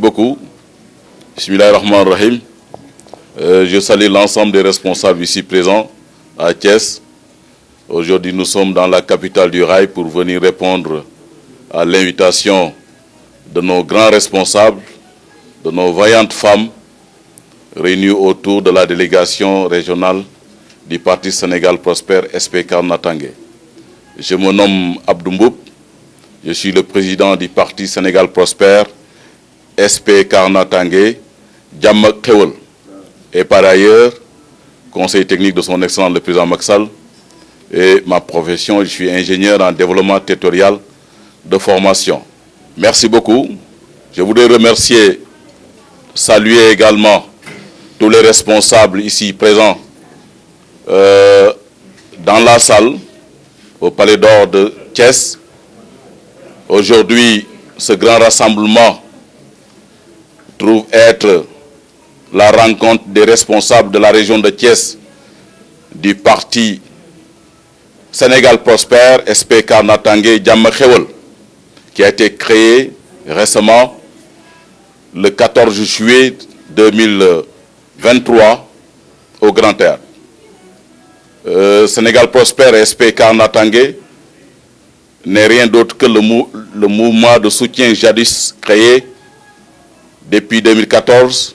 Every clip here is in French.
beaucoup. Bismillahirrahmanirrahim. Je salue l'ensemble des responsables ici présents à Thiès. Aujourd'hui, nous sommes dans la capitale du rail pour venir répondre à l'invitation de nos grands responsables, de nos vaillantes femmes réunies autour de la délégation régionale du Parti Sénégal Prospère SPK Natangué. Je me nomme Abdou Mboup, je suis le président du Parti Sénégal Prospère SPK Natangué, Jàmm ak Xéwal, et par ailleurs, conseiller technique de son Excellence le président Macky Sall. Et ma profession, je suis ingénieur en développement territorial de formation. Merci beaucoup. Je voudrais remercier, saluer également tous les responsables ici présents dans la salle, au Palais d'Or de Thiès. Aujourd'hui, ce grand rassemblement trouve être la rencontre des responsables de la région de Thiès du Parti Sénégal Prospère SPK Natangué Jàmm ak Xéwal, qui a été créé récemment le 14 juillet 2023 au Grand Théâtre. Sénégal Prospère SPK Natangué n'est rien d'autre que le mouvement de soutien jadis créé depuis 2014,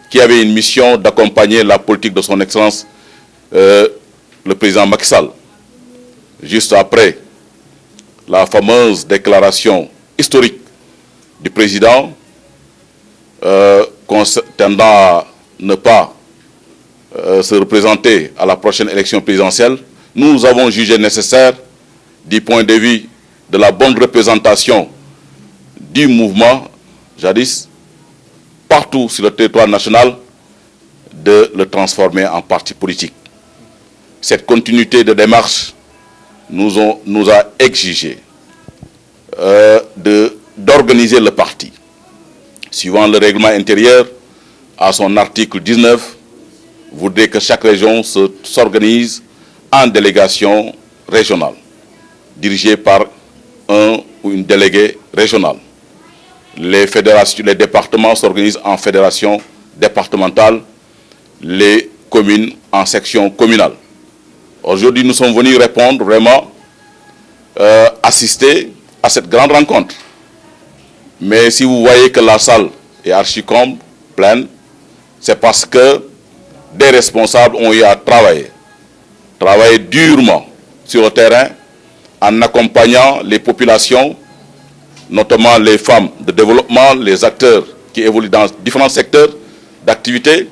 qui avait une mission d'accompagner la politique de son Excellence le président Macky Sall. Juste après la fameuse déclaration historique du président tendant à ne pas se représenter à la prochaine élection présidentielle, nous avons jugé nécessaire, du point de vue de la bonne représentation du mouvement jadis partout sur le territoire national, de le transformer en parti politique. Cette continuité de démarche nous a exigé d'organiser le parti, suivant le règlement intérieur à son article 19, voudrait que chaque région s'organise en délégation régionale, dirigée par un ou une déléguée régionale. Les départements s'organisent en fédération départementale, les communes en section communale. Aujourd'hui, nous sommes venus répondre vraiment, assister à cette grande rencontre. Mais si vous voyez que la salle est archi-comble, pleine, c'est parce que des responsables ont eu à travailler durement sur le terrain en accompagnant les populations, notamment les femmes de développement, les acteurs qui évoluent dans différents secteurs d'activité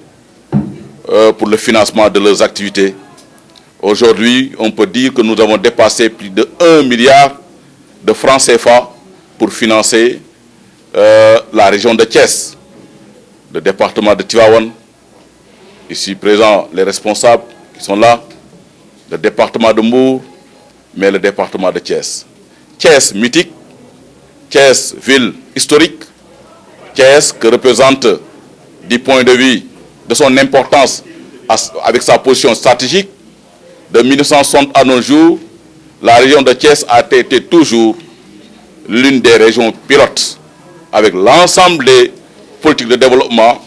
pour le financement de leurs activités. Aujourd'hui, on peut dire que nous avons dépassé plus de 1 milliard de francs CFA pour financer la région de Thiès, le département de Tivaouane, ici présents les responsables qui sont là, le département de Mbour, mais le département de Thiès. Thiès mythique, Thiès ville historique, Thiès que représente du point de vue de son importance avec sa position stratégique. De 1960 à nos jours, la région de Thiès a été toujours l'une des régions pilotes avec l'ensemble des politiques de développement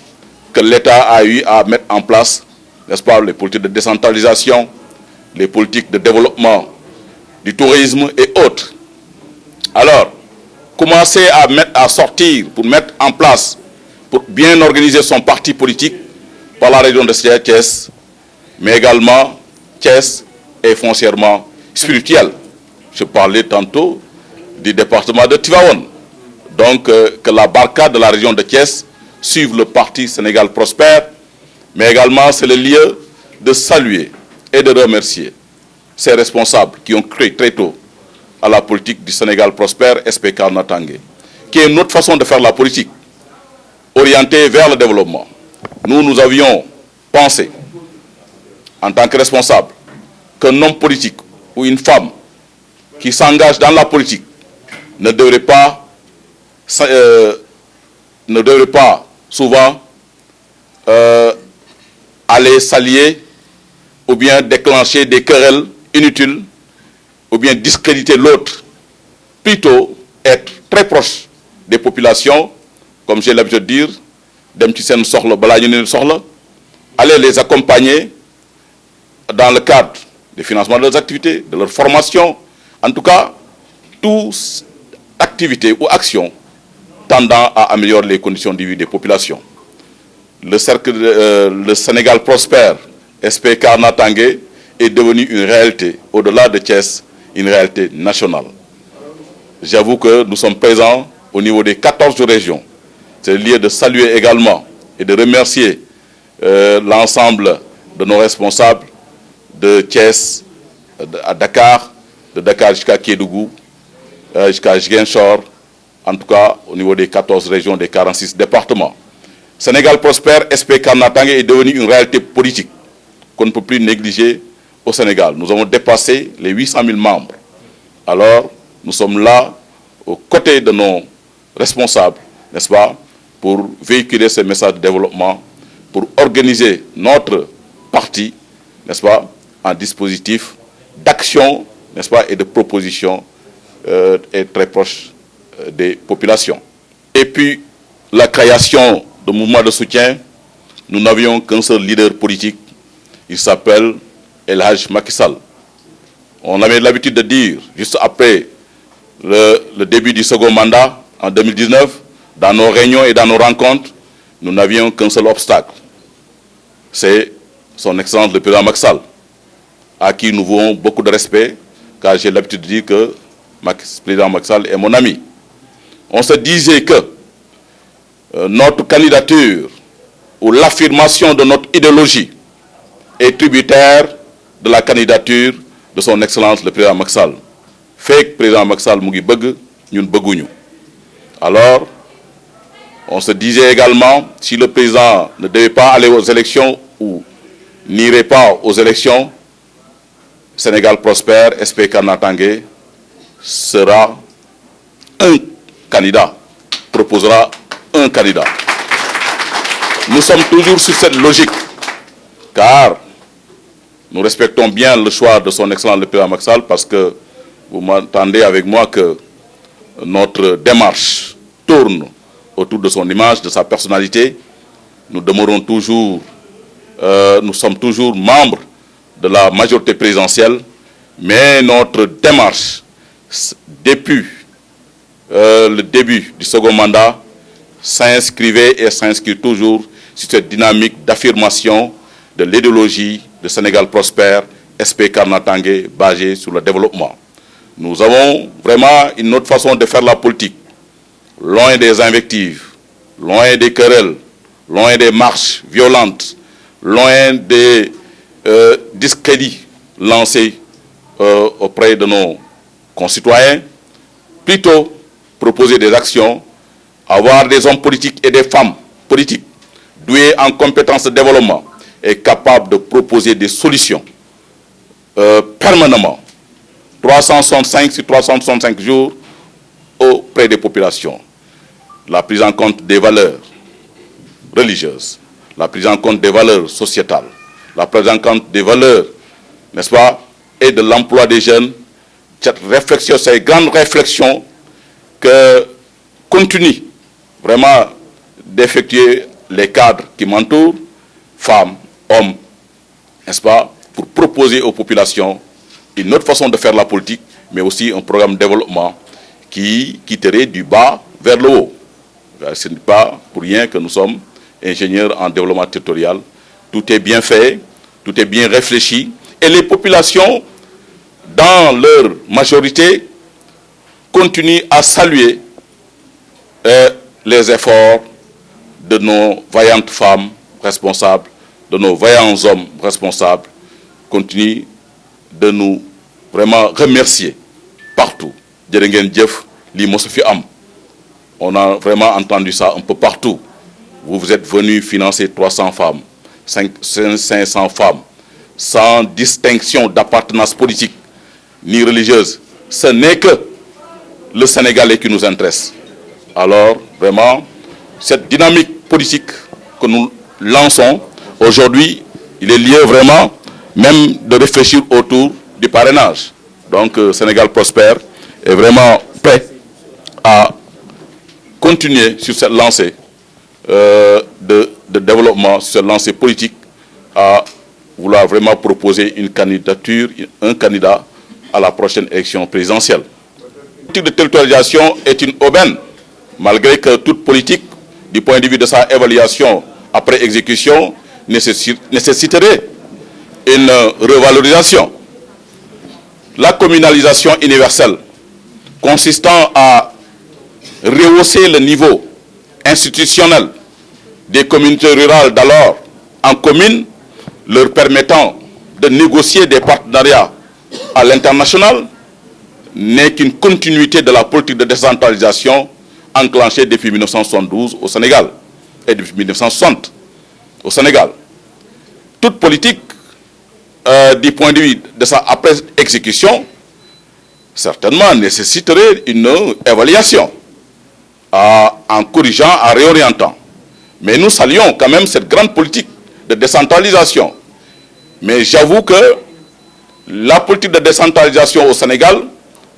que l'État a eu à mettre en place, n'est-ce pas, les politiques de décentralisation, les politiques de développement du tourisme et autres. Alors, commencer à sortir pour mettre en place, pour bien organiser son parti politique par la région de Thiès, mais également Thiès est foncièrement spirituel. Je parlais tantôt du département de Tivaouane. Donc, que la barcade de la région de Thiès suive le Parti Sénégal Prospère, mais également c'est le lieu de saluer et de remercier ces responsables qui ont créé très tôt à la politique du Sénégal Prospère SPK Natangué, qui est notre façon de faire la politique, orientée vers le développement. Nous avions pensé, en tant que responsable, qu'un homme politique ou une femme qui s'engage dans la politique ne devrait pas souvent aller s'allier ou bien déclencher des querelles inutiles ou bien discréditer l'autre. Plutôt être très proche des populations comme j'ai l'habitude de dire, dem ci sen soxla bala ñu ne soxla, aller les accompagner dans le cadre du financement de leurs activités, de leur formation, en tout cas, toutes activités ou actions tendant à améliorer les conditions de vie des populations. Le cercle, le Sénégal prospère, SPK Natangué, est devenu une réalité, au-delà de Thiès, une réalité nationale. J'avoue que nous sommes présents au niveau des 14 régions. C'est le lieu de saluer également et de remercier l'ensemble de nos responsables de Thiès à Dakar, de Dakar jusqu'à Kédougou, jusqu'à Ziguinchor, en tout cas au niveau des 14 régions, des 46 départements. Sénégal prospère, SPK Natangué est devenu une réalité politique qu'on ne peut plus négliger au Sénégal. Nous avons dépassé les 800 000 membres. Alors, nous sommes là, aux côtés de nos responsables, n'est-ce pas, pour véhiculer ce message de développement, pour organiser notre parti, n'est-ce pas, en dispositif d'action, n'est-ce pas, et de propositions et très proche des populations. Et puis, la création de mouvements de soutien, nous n'avions qu'un seul leader politique, il s'appelle El Hadj Macky Sall. On avait l'habitude de dire, juste après le début du second mandat, en 2019, dans nos réunions et dans nos rencontres, nous n'avions qu'un seul obstacle. C'est son Excellence le président Macky Sall, à qui nous vouons beaucoup de respect, car j'ai l'habitude de dire que le président Macky Sall est mon ami. On se disait que notre candidature ou l'affirmation de notre idéologie est tributaire de la candidature de son Excellence le président Macky Sall. Fait que président Macky Sall mu ngi bëgg ñun bëgguñu. Alors, on se disait également, si le président ne devait pas aller aux élections ou n'irait pas aux élections, Sénégal prospère, SPK Natangué sera un candidat, proposera un candidat. Nous sommes toujours sur cette logique, car nous respectons bien le choix de son Excellence le président Macky Sall, parce que vous m'entendez avec moi que notre démarche tourne autour de son image, de sa personnalité. Nous demeurons toujours, nous sommes toujours membres de la majorité présidentielle, mais notre démarche, depuis le début du second mandat, s'inscrivait et s'inscrit toujours sur cette dynamique d'affirmation de l'idéologie de Sénégal prospère, SPK Natangué, basée sur le développement. Nous avons vraiment une autre façon de faire la politique, loin des invectives, loin des querelles, loin des marches violentes, loin des discrédits lancés auprès de nos concitoyens, plutôt proposer des actions, avoir des hommes politiques et des femmes politiques doués en compétences de développement et capables de proposer des solutions permanemment, 365 sur 365 jours auprès des populations. La prise en compte des valeurs religieuses, la prise en compte des valeurs sociétales, la prise en compte des valeurs, n'est-ce pas, et de l'emploi des jeunes, cette réflexion, cette grande réflexion que continue vraiment d'effectuer les cadres qui m'entourent, femmes, hommes, n'est-ce pas, pour proposer aux populations une autre façon de faire la politique, mais aussi un programme de développement qui quitterait du bas vers le haut. Ce n'est pas pour rien que nous sommes ingénieurs en développement territorial. Tout est bien fait, tout est bien réfléchi, et les populations, dans leur majorité, continuent à saluer les efforts de nos vaillantes femmes responsables, de nos vaillants hommes responsables, continuent de nous vraiment remercier partout. On a vraiment entendu ça un peu partout. Vous êtes venus financer 300 femmes, 500 femmes, sans distinction d'appartenance politique ni religieuse. Ce n'est que le Sénégalais qui nous intéresse. Alors, vraiment, cette dynamique politique que nous lançons aujourd'hui, il est lié vraiment même de réfléchir autour du parrainage. Donc, Sénégal prospère est vraiment prêt à continuer sur cette lancée de développement, sur cette lancée politique, à vouloir vraiment proposer une candidature, un candidat à la prochaine élection présidentielle. La politique de territorialisation est une aubaine, malgré que toute politique, du point de vue de sa évaluation après exécution, nécessiterait une revalorisation. La communalisation universelle, consistant à rehausser le niveau institutionnel des communautés rurales d'alors en communes, leur permettant de négocier des partenariats à l'international, n'est qu'une continuité de la politique de décentralisation enclenchée depuis 1972 au Sénégal et depuis 1960 au Sénégal. Toute politique, du point de vue de sa après-exécution, certainement nécessiterait une évaluation en corrigeant, en réorientant. Mais nous saluons quand même cette grande politique de décentralisation. Mais j'avoue que la politique de décentralisation au Sénégal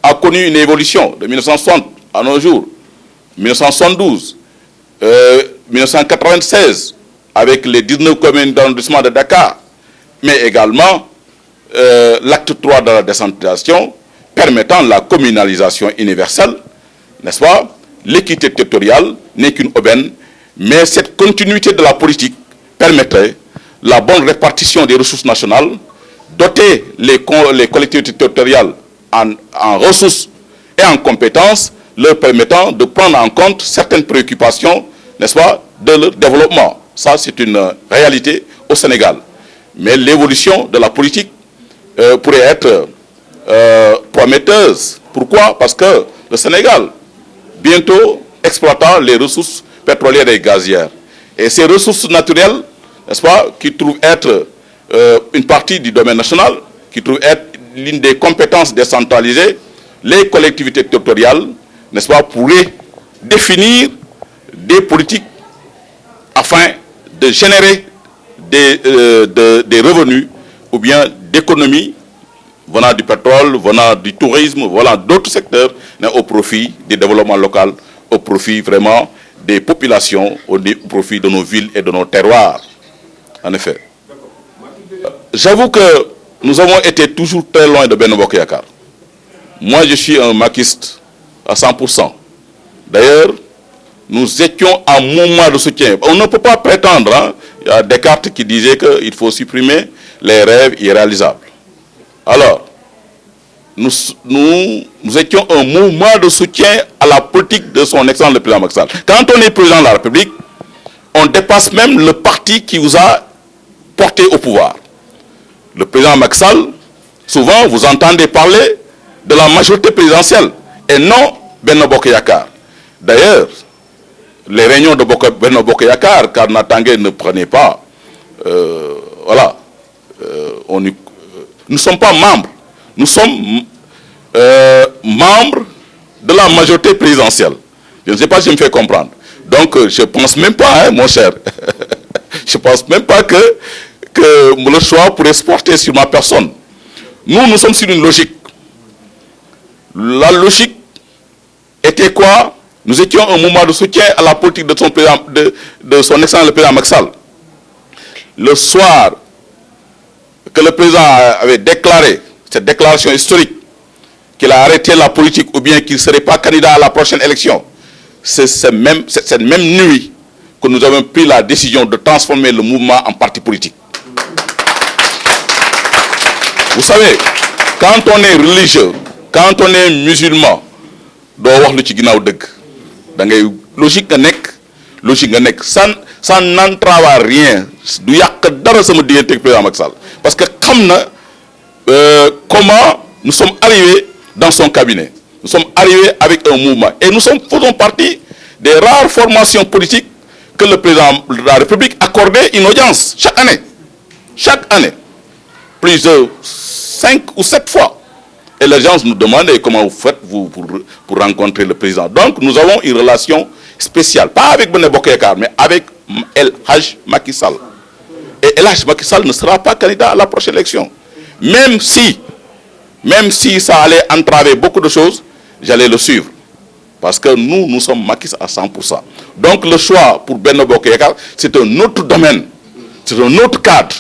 a connu une évolution de 1960 à nos jours, 1972, 1996, avec les 19 communes d'arrondissement de Dakar, mais également l'acte 3 de la décentralisation permettant la communalisation universelle, n'est-ce pas? L'équité territoriale n'est qu'une aubaine, mais cette continuité de la politique permettrait la bonne répartition des ressources nationales, doter les collectivités territoriales en ressources et en compétences, leur permettant de prendre en compte certaines préoccupations, n'est-ce pas, de leur développement. Ça, c'est une réalité au Sénégal. Mais l'évolution de la politique pourrait être prometteuse. Pourquoi? Parce que le Sénégal, bientôt, exploitant les ressources pétrolières et gazières. Et ces ressources naturelles, n'est-ce pas, qui trouvent être une partie du domaine national, qui trouvent être l'une des compétences décentralisées, les collectivités territoriales, n'est-ce pas, pourraient définir des politiques afin de générer des revenus ou bien d'économies venant du pétrole, venant du tourisme, venant d'autres secteurs, au profit du développement local, au profit vraiment des populations, au profit de nos villes et de nos terroirs. En effet. J'avoue que nous avons été toujours très loin de Benno Bokk Yakaar. Moi, je suis un maquiste à 100%. D'ailleurs, nous étions en mouvement de soutien. On ne peut pas prétendre, hein, il y a Descartes qui disait qu'il faut supprimer les rêves irréalisables. Alors, nous étions un mouvement de soutien à la politique de son excellence le président Macky Sall. Quand on est président de la République, on dépasse même le parti qui vous a porté au pouvoir. Le président Macky Sall, souvent vous entendez parler de la majorité présidentielle et non Benno Bokk Yakaar. D'ailleurs, les réunions de Benno Bokk Yakaar, car Natangué ne prenait pas, voilà, nous ne sommes pas membres, nous sommes membres de la majorité présidentielle. Je ne sais pas si je me fais comprendre. Donc, je ne pense même pas, hein, mon cher, je ne pense même pas que le choix pourrait se porter sur ma personne. Nous sommes sur une logique. La logique était quoi? Nous étions un mouvement de soutien à la politique de son excellence le président Macky Sall. Le soir que le président avait déclaré, cette déclaration historique, qu'il a arrêté la politique ou bien qu'il ne serait pas candidat à la prochaine élection, c'est cette même nuit que nous avons pris la décision de transformer le mouvement en parti politique. Vous savez, quand on est religieux, quand on est musulman, logique nga nek, ça n'entrave à rien. Parce que comment nous sommes arrivés dans son cabinet. Nous sommes arrivés avec un mouvement. Et nous faisons partie des rares formations politiques que le président de la République accordait une audience chaque année. Chaque année. Plus de 5 ou 7 fois. Et les gens nous demandaient comment vous faites vous, pour rencontrer le président. Donc nous avons une relation spéciale. Pas avec Benno Bokk Yakaar, mais avec El Hadj Macky Sall. Et El Hadj Macky Sall ne sera pas candidat à la prochaine élection. Même si ça allait entraver beaucoup de choses, j'allais le suivre. Parce que nous sommes Macky à 100%. Donc le choix pour Benno Bokk Yakaar, c'est un autre domaine, c'est un autre cadre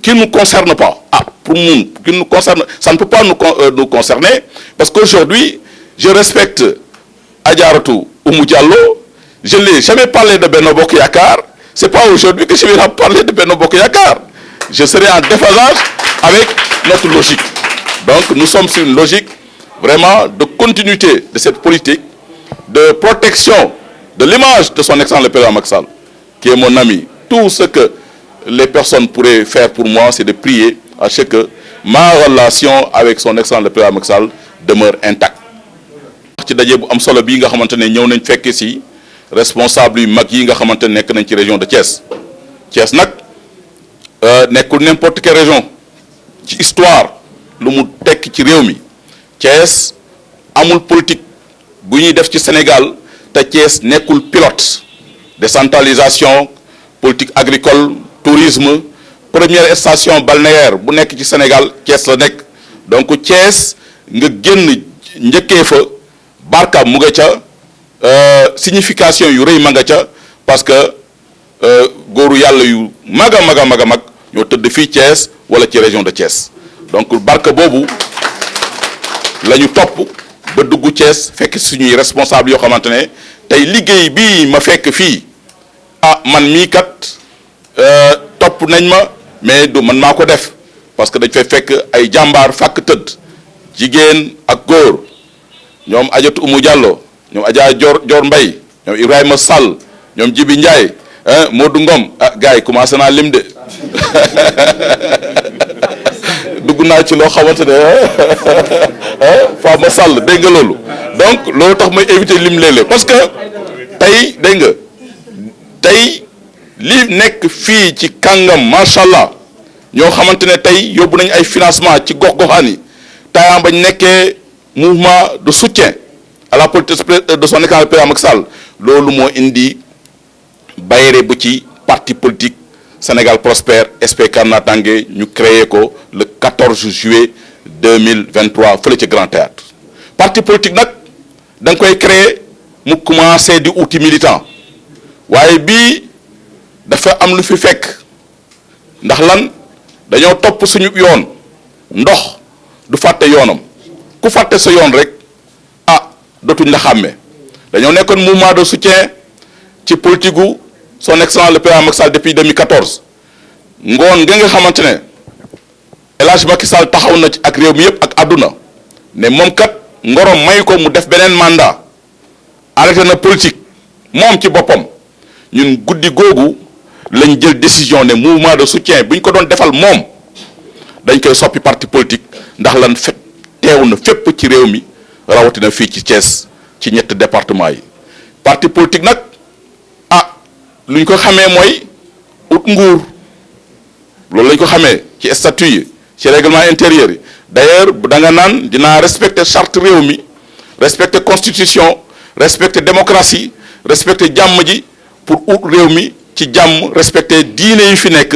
qui ne nous concerne pas. Ah, pour nous, qui nous concerne, ça ne peut pas nous concerner, parce qu'aujourd'hui, je respecte Adjaratou Oumou Diallo, je n'ai jamais parlé de Benno Bokk Yakaar, c'est pas aujourd'hui que je vais parler de Benno Bokk Yakaar. Je serai en déphasage avec notre logique. Donc nous sommes sur une logique vraiment de continuité de cette politique, de protection de l'image de son excellence le président Macky Sall, qui est mon ami. Tout ce que les personnes pourraient faire pour moi, c'est de prier à ce que ma relation avec son excellence le président Macky Sall demeure intacte. ci daje bu am solo bii nga xamante ne ñëw nañ fekk si responsable yu mag yi nga xamante ne nekk nañ ci région de Thiès. Thiès nag nekkul n'importe quelle région ci histoire lu mu tekk ci réew mi. Thiès amul politique bu ñuy def ci Sénégal te Thiès nekkul pilote. Décentralisation, politique agricole, tourisme, première station balnéaire bu nekk ci Sénégal Thiès la nekk. Donc Thiès nga génn njëkkee fa barka mu nga ca signification yu rëy ma nga ca parce que góoru yàlla yu mag a mag ñoo tëdd fii Thiès wala ci région de Thiès. Donc barka boobu la ñu topp ba dugg Thiès fekk suñuy responsable yoo xamante ne tey liggéey bii ma fekk fii ah man mii kat topp nañ ma mais du man maa ko def parce que dañ fay fekk ay jàmbaar fàkk tëdd jigéen ak góor ñoom Adjaratou Oumou Diallo ñoom Adja Dior Mbaye ñoom Ibrahima Sall ñoom Djibi Ndiaye Modou Ngom ah gars yi commencé naa lim de dugg naa ci loo xamante ne Fama Sall dégg nga loolu donc loolu tax may éviter lim léeg-léeg parce que tey dégg nga tey li nekk fii ci kàngam macha allah ñoo xamante ne tey yóbbu nañu ay financement ci gox-goxaan yi temps bañ nekkee mouvement de soutien à la politique de son excellence président Macky Sall loolu moo indi bayre bu ci parti politique Sénégal Prospère SPK Natangué ñu créé ko le 14 juillet 2023 fële ci Grand Théâtre parti politique nag da nga koy créé mu commencé di outil militant waaye bii dafa am lu fi fekk ndax lan dañoo topp suñu yoon ndox du fàtte yoonam ku fàtte sa yoon rek ah dootuñ la xàmmee dañoo nekkoon mouvement de soutien ci politique gu son excellence le président Macky Sall depuis 2014 ngoon nga xamante ne El Hadj Macky Sall taxaw na ci ak réew mi yëpp ak àdduna ne moom kat ngorom may ko mu def beneen mandat arrêté na politique moom ci boppam ñun guddi googu lañ jël décision ne mouvement de soutien bu ñu ko doon defal moom dañ koy soppi parti politique ndax lan fet teew na fépp ci réew mi rawatina fii ci Thiès ci ñetti département yi parti politique nag ah lu ñu ko xamee mooy ut nguur loolu lañ ko xamee ci statut yi ci règlement intérieur yi d'ailleurs da nga naan dinaa respecter charte réew mi respecter constitution respecter démocratie respecter jàmm ji pour ut réew mi ci jàmm respecter diine yi fi nekk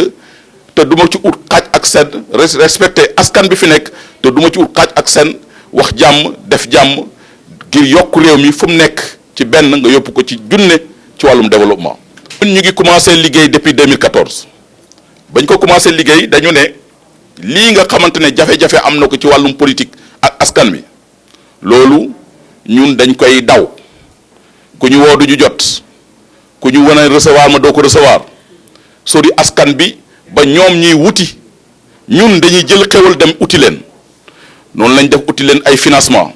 te duma ci ut xaaj ak seen respecter askan bi fi nekk te duma ci ut xaaj ak seen wax jàmm def jàmm ngir yokk réew mi fu mu nekk ci benn nga yóbbu ko ci junne ci wàllum développement. ñun ñu ngi commencé liggéey depuis 2014 bañ ko commencé liggéey dañu ne lii nga xamante ne jafe-jafe am na ko ci wàllum politique ak askan wi loolu ñun dañ koy daw ku ñu woo du ñu jot ku ñu wan a recevoir ma doo ko recevoir sori askan bi ba ñoom ñuy wuti ñun dañuy jël xewal dem uti leen noonu lañ def uti leen ay financement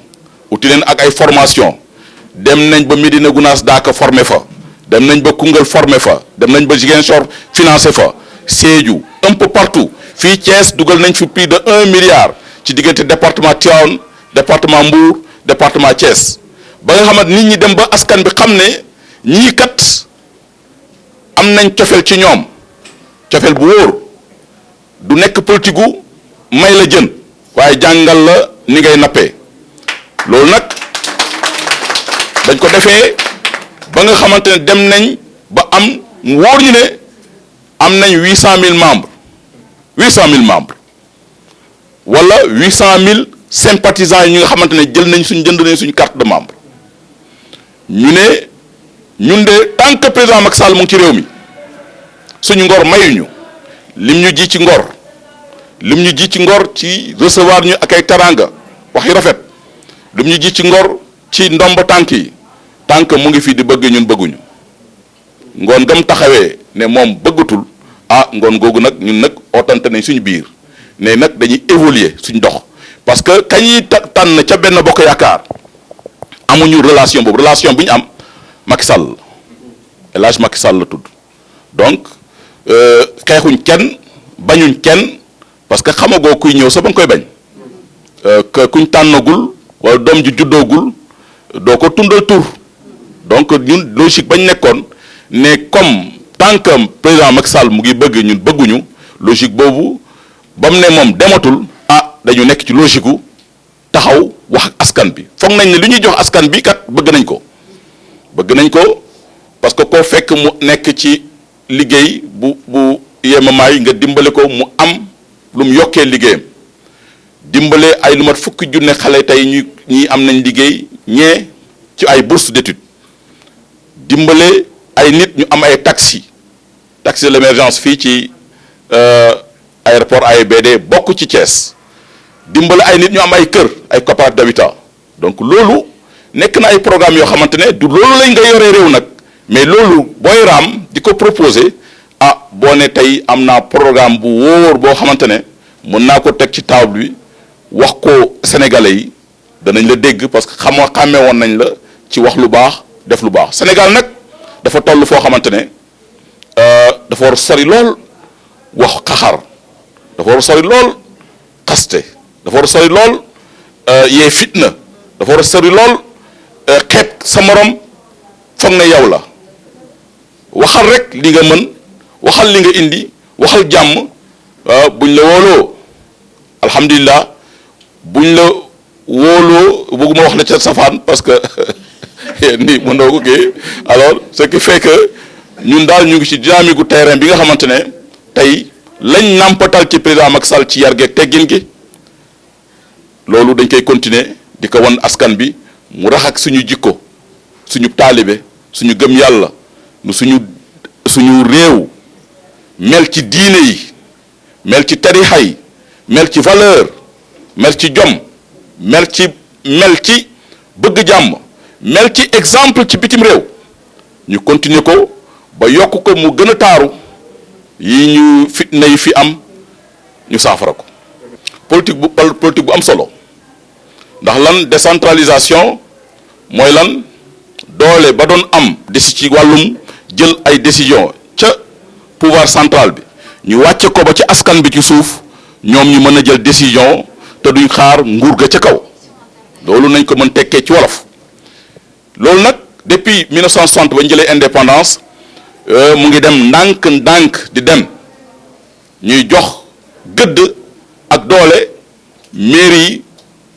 uti leen ak ay formation dem nañ ba Médina Gounass Daaka formé fa dem nañ ba Koungheul formé fa dem nañ ba Ziguinchor financé fa Sédhiou un peu partout fii Thiès dugal nañ fi plus de 1 milliard ci diggante département Tivaouane département Mbour département Thiès ba nga xamante nit ñi dem ba askan bi xam ne ñii kat am nañ cofeel ci ñoom cofeel bu wóor du nekk politique gu may la jën waaye jàngal la ni ngay nappee loolu nag dañ ko defee ba nga xamante ne dem nañ ba am mu wóor ñu ne am nañ 800 000 membres 800 000 membres wala 800 000 sympathisants yi ñu nga xamante ne jël nañ jënd nañ suñu carte de membre ñu ne ñun de tant que président Macky Sall mu ngi ci réew mi suñu ngor mayuñu lim ñu ji ci ngor lim ñu ji ci ngor ci recevoir ñu ak ay taranga wax yu rafet lim ñu ji ci ngor ci ndomb tànk yi tant que mu ngi fi di bëgg ñun bëgguñu ngoon gam taxawee ne moom bëggatul ah ngoon googu nag ñun nag ootante nañ suñu biir ne nag dañuy évoluer suñ dox parce que kañ yi tànn ca benn bokk yaakaar amuñu relation boobu relation bi ñu am Macky Sall El Hadj Macky Sall la tudd donc xeexuñ kenn bañuñ kenn parce que xamagoo kuy ñëw sa ba nga koy bañ que kuñ tànnagul wala doom ji juddoogul doo ko tundal tur donc ñun logique bañ nekkoon ne comme tant que président Macky Sall mu ngi bëgg ñun bëgguñu logique boobu ba mu ne moom dematul ah dañu nekk ci logique gu taxaw wax ak askan bi foog nañ ne li ñuy jox askan bi kat bëgg nañ ko parce que koo fekk mu nekk ci liggéey bu yemamaay nga dimbale ko mu am lu mu yokkee liggéeyam dimbale ay lu mat fukki junne xale tey ñi am nañ liggéey ñee ci ay bourse d'études dimbale ay nit ñu am ay taxi de l'émergence fii ci aéroport AIBD bokk ci Thiès dimbale ay nit ñu am ay kër ay coopérative d'habitat donc loolu nekk na ay programme yoo xamante ne du loolu lañ nga yoree réew nag mais loolu booy raam di ko proposer ah boo ne tey am naa programme bu wóor boo xamante ne mën naa ko teg ci table bi wax ko sénégalais yi danañ la dégg parce que xàmmee woon nañ la ci wax lu baax def lu baax Sénégal nag dafa toll foo xamante ne dafa war sori lool wax xaxar dafa war sori lool xaste dafa war sori lool yee fitna dafa war sori lool xeet sa morom foog ne yow la waxal rek li nga mën waxal li nga indi waxal jàmm buñ la wóoloo alhamdulilah buñ la wóoloo bëgguma wax la ca safaan parce que ni mënoo ko kii alors ce qui fait que ñun daal ñu ngi ci dynamique gu terrain bi nga xamante ne tey lañ nàmpatal ci président Macky Sall ci yar geeg teggin gi loolu dañ koy continuer di ko wan askan bi mu rax ak suñu jikko suñu taalibe suñu gëm yàlla nu suñu réew mel ci diine yi mel ci tarixa yi mel ci valeur mel ci jom mel ci bëgg jàmm mel ci exemple ci bitim réew ñu continuer ko ba yokk ko mu gën a taaru yi ñu fitna yi fi am ñu saafara ko politique bu am solo ndax lan décentralisation mooy lan doole ba doon am desi ci wàllum jël ay décision ca pouvoir central bi ñu wàcce ko ba ci askan bi ci suuf ñoom ñu mën a jël décision te duñ xaar nguur ga ca kaw loolu nañ ko mën tekkee ci wolof loolu nag depuis 1960 ba ñu jëlee indépendance mu ngi dem ndànk di dem ñuy jox gëdd ak doole mairie yi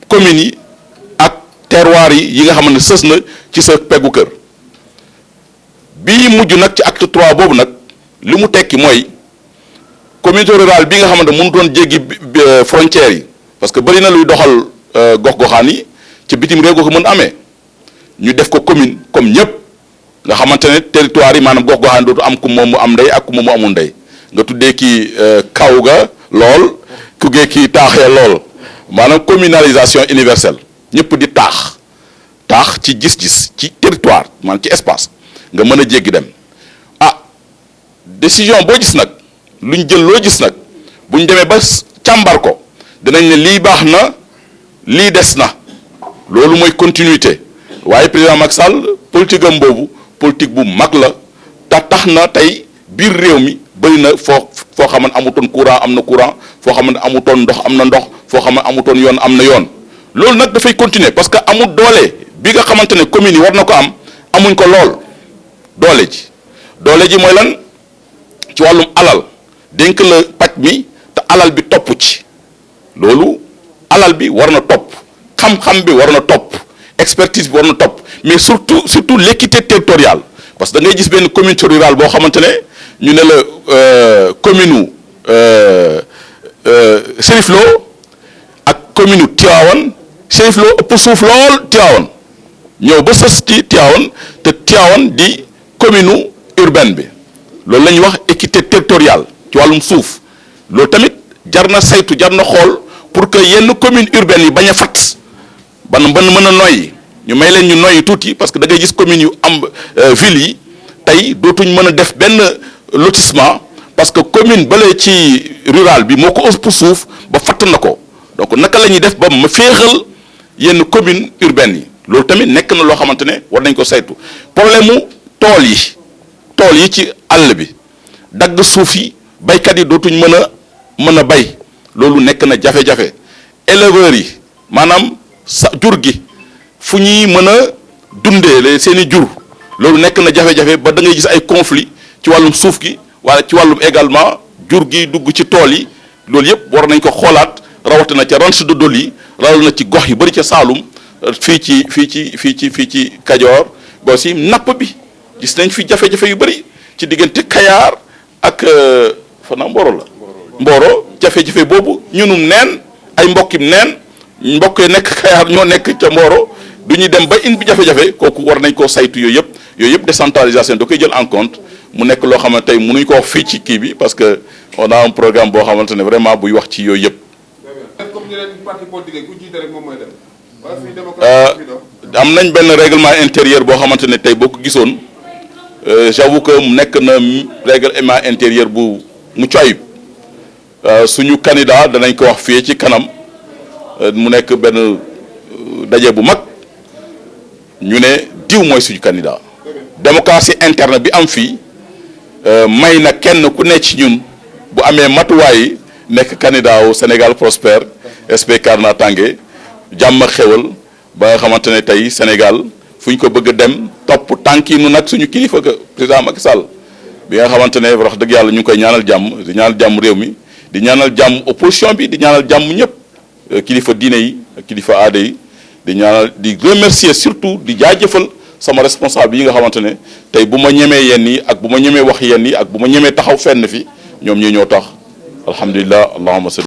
communes yi ak terroir yi nga xam ne sës na ci sa peggu kër bii mujj nag ci acte 3 boobu nag li mu tekki mooy communauté rurale bi nga xamante mënu doon jéggi frontières yi parce que bëri na luy doxal gox-goxaan yi ci bitim réew ko mën amee ñu def ko commune comme ñëpp nga xamante ne territoire yi maanaam gox-goxaan dootu am ku moom mu am ndey ak ku moom mu amul ndey nga tuddee kii kaw ga lool ku gee kii taaxee lool maanaam communalisation universelle ñëpp di taax ci gis-gis ci territoire maanaam ci espace nga mën a jéggi dem ah décision boo gis nag luñ jël loo gis nag buñ demee ba càmbar ko dinañ ne lii baax na lii des na loolu mooy continuité waaye président Macky Sall politique am boobu politique bu mag la tax na tey biir réew mi bëri na foo xam ne amutoon courant am na courant foo xam ne amutoon ndox am na ndox foo xam ne amutoon yoon am na yoon loolu nag dafay continuer parce que amul doole bi nga xamante ne communes yi war na ko am amuñ ko lool doole ji mooy lan ci wàllum alal dénk la paj mi te alal bi topp ci loolu alal bi war na topp xam-xam bi war na topp expertise bi war na topp mais surtout l'équité territoriale parce que da ngay gis benn communauté rurale boo xamante ne ñu ne la commune Chérif Lo ak commune Tivaouane Chérif Lo ëpp suuf lool Tivaouane ñëw ba sës ci Tivaouane te Tivaouane di commune urbaine bi loolu la ñuy wax équité territoriale ci wàllum suuf loolu tamit jar na saytu jar na xool pour que yenn commune urbaine yi bañ a fat ban mën a noyyi ñu may leen ñu noyyi tuuti parce que da ngay gis communes yu am ville yi tey dootuñ mën a def benn lotissement parce que commune balee ci rural bi moo ko ëpp suuf ba fatt na ko donc naka la ñuy def ba ma féexal yenn commune urbaine yi loolu tamit nekk na loo xamante ne war nañ ko saytu problème mu tool yi ci àll bi dagg suuf yi baykat yi dootuñ mën a bay loolu nekk na jafe-jafe éleveurs yi maanaam jur gi fu ñuy mën a dundee seen i jur loolu nekk na jafe-jafe ba da ngay gis ay conflit ci wàllum suuf gi wala ci wàllum également jur gi dugg ci tool yi loolu yëpp war nañ ko xoolaat rawatina ca ranch de Doli yi rawatina ci gox yu bëri ca Saalum fii ci Kajoor ba aussi napp bi gis nañ fi jafe-jafe yu bëri ci diggante Kayaar ak fanaa Mboro jafe-jafe boobu ñunum neen ay mbokkim neen mbokk yi nekk Kayaar ñoo nekk ca Mboro du ñuy dem ba indi jafe-jafe kooku war nañ koo saytu yooyu yëpp décentralisation da koy jël en compte mu nekk loo xamante tey mënuñ ko wax fii ci kii bi parce que on a un programme boo xamante ne vraiment buy wax ci yooyu yëpp. am nañ benn règlement intérieur boo xamante ne tey boo ko gisoon j'avoue que mu nekk na règlement intérieur bu mucc ayib suñu candidat danañ ko wax fii ci kanam mu nekk benn daje bu mag ñu ne diw mooy suñu candidat démocratie interne bi am fii may na kenn ku nekk ci ñun bu amee matuwaay nekk candidat au Sénégal prospère SPCAR naataange jàmm ak xewal ba nga xamante ne tey Sénégal fu ñu ko bëgg a dem topp tànki nu nag suñu kilifa ga président Macky Sall bi nga xamante ne wax dëgg yàlla ñu ngi koy ñaanal jàmm di ñaanal jàmm réew mi di ñaanal jàmm opposition bi di ñaanal jàmm ñëpp kilifa diine yi ak kilifa aada yi di ñaanal di remercier surtout di jaajëfal sama responsable yi nga xamante ne tey bu ma ñemee yenn yi ak bu ma ñemee wax yenn yi ak bu ma ñemee taxaw fenn fi ñoom ñi ñoo tax alhamdulilah allahumma salli